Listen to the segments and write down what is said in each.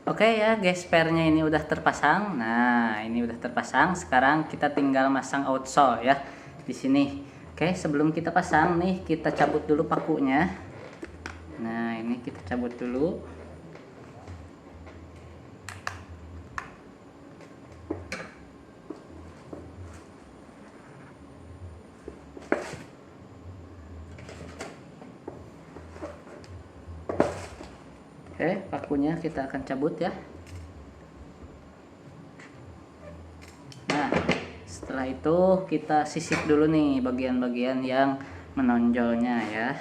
Oke ya guys, spare-nya ini udah terpasang. Nah, ini udah terpasang. Sekarang kita tinggal masang outsole ya di sini. Oke, sebelum kita pasang nih, kita cabut dulu pakunya. Nah, ini kita cabut dulu. Oke, pakunya kita akan cabut ya. Nah, setelah itu kita sisip dulu nih bagian-bagian yang menonjolnya ya.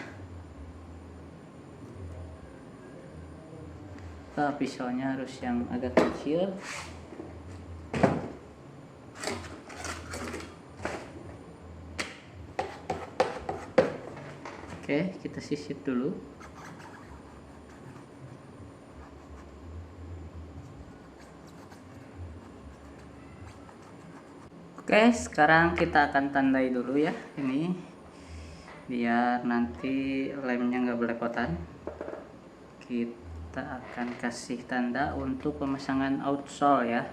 Pisaunya harus yang agak kecil. Oke, kita sisip dulu. Oke, sekarang kita akan tandai dulu ya ini, biar nanti lemnya nggak belepotan. Kita akan kasih tanda untuk pemasangan outsole ya.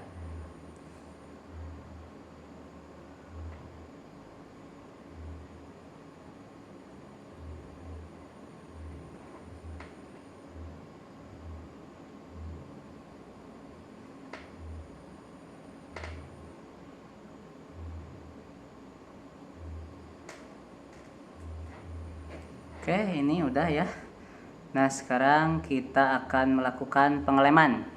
Oke, ini udah ya. Nah, sekarang kita akan melakukan pengeleman.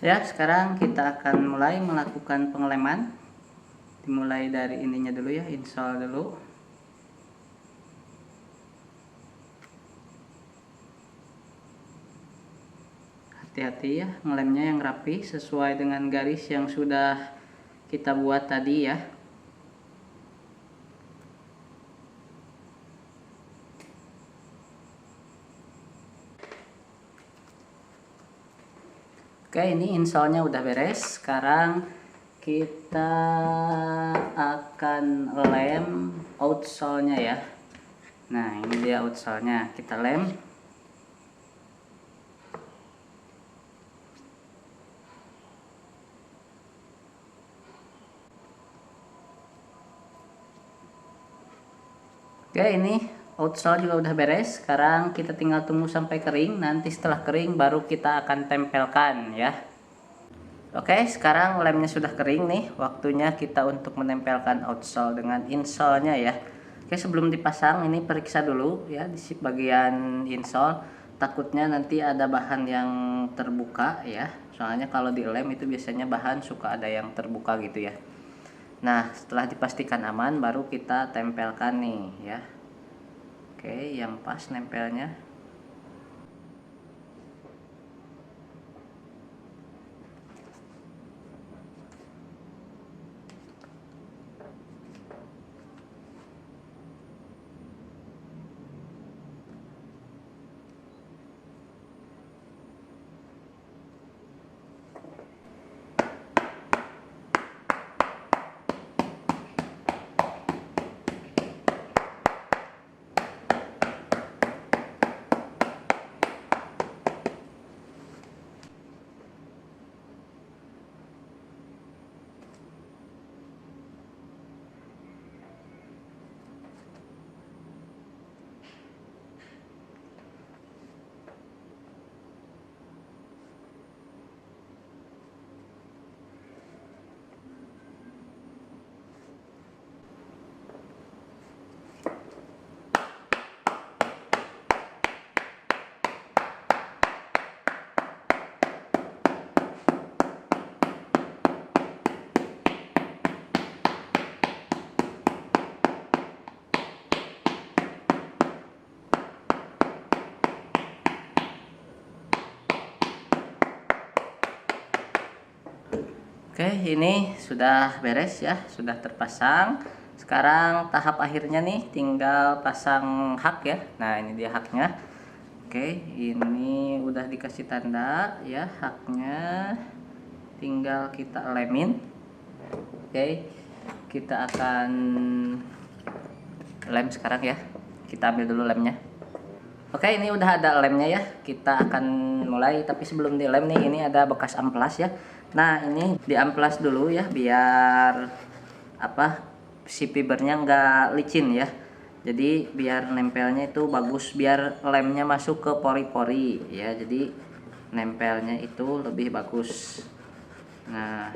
Ya, sekarang kita akan mulai melakukan pengeleman. Dimulai dari ininya dulu ya, install dulu. Hati-hati ya, ngelemnya yang rapi sesuai dengan garis yang sudah kita buat tadi ya. Oke, ini installnya udah beres. Sekarang kita akan lem outsole-nya ya. Nah, ini dia outsole-nya. Kita lem. Oke, ini outsole juga udah beres. Sekarang kita tinggal tunggu sampai kering. Nanti setelah kering baru kita akan tempelkan ya. Oke, sekarang lemnya sudah kering nih. Waktunya kita untuk menempelkan outsole dengan insole-nya ya. Oke, sebelum dipasang ini periksa dulu ya di bagian insole. Takutnya nanti ada bahan yang terbuka ya. Soalnya kalau di lem itu biasanya bahan suka ada yang terbuka gitu ya. Nah, setelah dipastikan aman baru kita tempelkan nih ya. Oke, yang pas nempelnya. Oke, ini sudah beres ya, sudah terpasang. Sekarang tahap akhirnya nih tinggal pasang hak ya. Nah, ini dia haknya. Oke, ini udah dikasih tanda ya haknya. Tinggal kita lemin. Oke, kita akan lem sekarang ya. Kita ambil dulu lemnya. Oke, ini udah ada lemnya ya. Kita akan mulai, tapi sebelum di lem nih, ini ada bekas amplas ya. Nah, ini di amplas dulu ya, biar apa si fibernya nggak licin ya. Jadi biar nempelnya itu bagus, biar lemnya masuk ke pori-pori ya. Jadi nempelnya itu lebih bagus. Nah,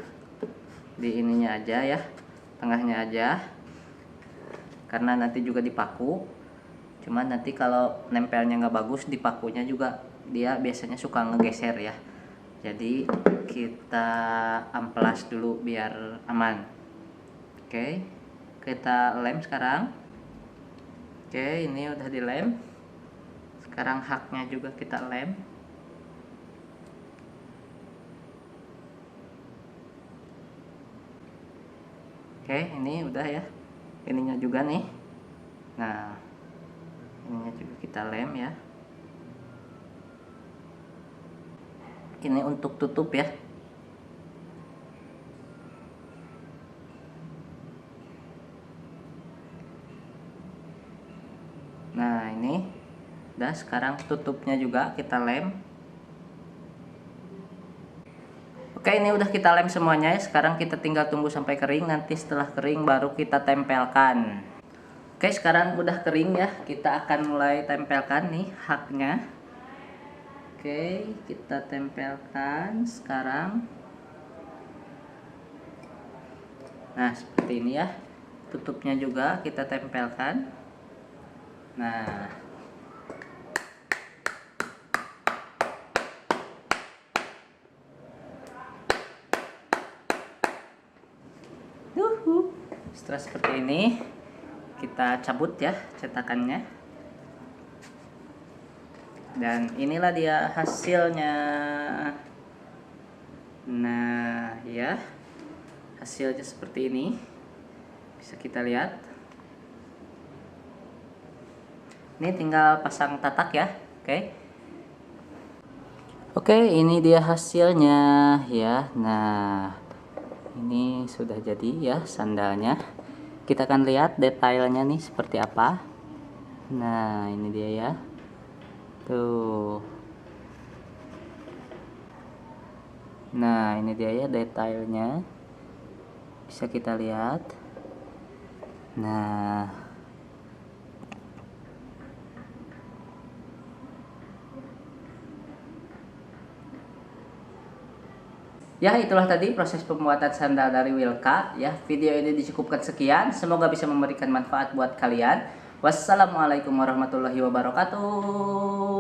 di ininya aja ya, tengahnya aja, karena nanti juga dipaku. Cuman nanti kalau nempelnya nggak bagus, dipakunya juga dia biasanya suka ngegeser ya. Jadi kita amplas dulu biar aman. Oke, kita lem sekarang. Oke, ini udah dilem. Sekarang haknya juga kita lem. Oke, ini udah ya. Ininya juga nih. Nah, ininya juga kita lem ya. Ini untuk tutup ya. Nah, ini udah, sekarang tutupnya juga kita lem. Oke, ini udah kita lem semuanya ya. Sekarang kita tinggal tunggu sampai kering. Nanti setelah kering baru kita tempelkan. Oke, sekarang udah kering ya. Kita akan mulai tempelkan nih haknya. Oke, kita tempelkan sekarang. Nah, seperti ini ya. Tutupnya juga kita tempelkan. Nah, setelah seperti ini kita cabut ya cetakannya. Dan inilah dia hasilnya. Nah, ya. Hasilnya seperti ini. Bisa kita lihat. Ini tinggal pasang tatak ya. Oke. Oke, ini dia hasilnya ya. Nah, ini sudah jadi ya sandalnya. Kita akan lihat detailnya nih seperti apa. Nah, ini dia ya. Tuh. Nah, ini dia ya detailnya. Bisa kita lihat. Nah, ya, itulah tadi proses pembuatan sandal dari Wilka ya. Video ini dicukupkan sekian. Semoga bisa memberikan manfaat buat kalian. Wassalamualaikum warahmatullahi wabarakatuh.